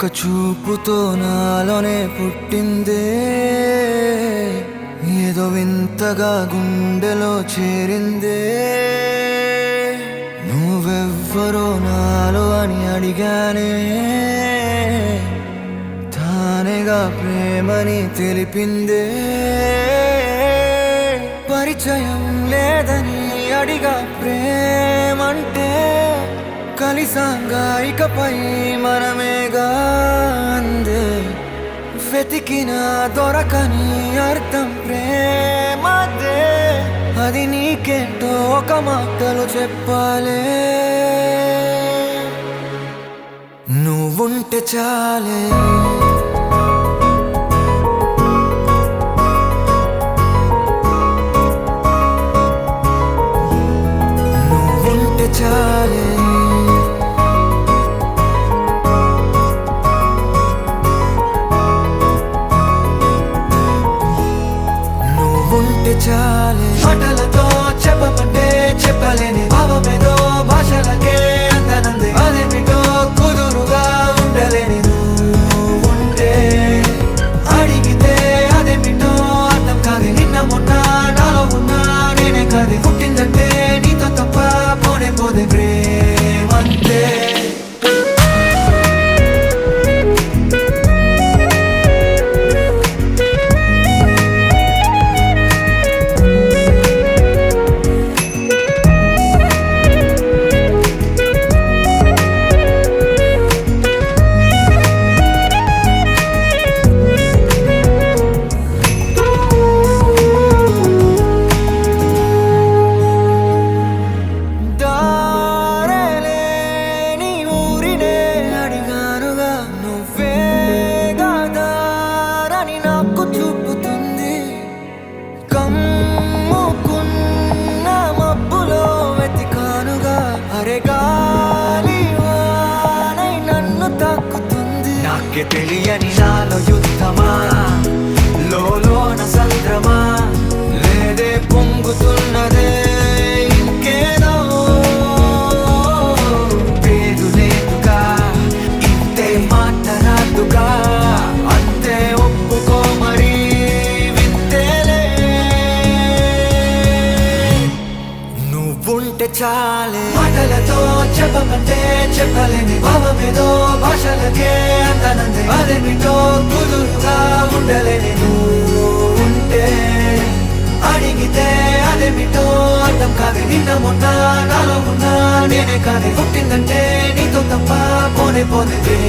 ఒక్క చూపుతో నాలోనే పుట్టిందే, ఏదో వింతగా గుండెలో చేరిందే. నువ్వెవ్వరో నాలో అని అడిగానే, తానేగా ప్రేమని తెలిపిందే. పరిచయం లేదని అడిగా ప్రేమంటే, కలిసాంగా ఇకపై మనమేగా అందే. వెతికిన దొరకని అర్థం ప్రేమదే, అది నీకేంటో ఒక మాటలో చెప్పాలే. నువ్వుంటే చాలే, నువ్వుంటే చాలే, నువ్వుంటే చాలే. మాటలతో చెప్పమంటే చెప్పలేని భావమేదో భాషలకే అందనంది. అదేమిటో కుదురుగా ఉండలేని నువ్వుంటే, అడిగితే అదేమిటో అర్థం కాదు. నిన్న మొన్న నాలో ఉన్నా నేనే కాదు. పుట్టిందంటే నీతో తప్ప పోనే పోదే ప్రేమంతే. నాకే తెలియని నాలో యుద్ధమా, లోన సంద్రమా, లేదే పొంగుతున్నదే ఇంకేదో. పేరు లేదుగా, ఇంతే మాట రాదుగా, అంతే ఒప్పుకో మరి వింతేలే. నువ్వుంటే చాలే, మాటలతో చెప్పమంటే చెప్పలేని భావమేదో భాషలకే అందనంది. అదేమిటో కుదురుగా ఉండలేని నువ్వుంటే, అడిగితే అదేమిటో అర్థం కాదు. నిన్న మొన్న నాలో ఉన్నా నేనే కాదు. పుట్టిందంటే నీతో తప్ప పోనే పోతే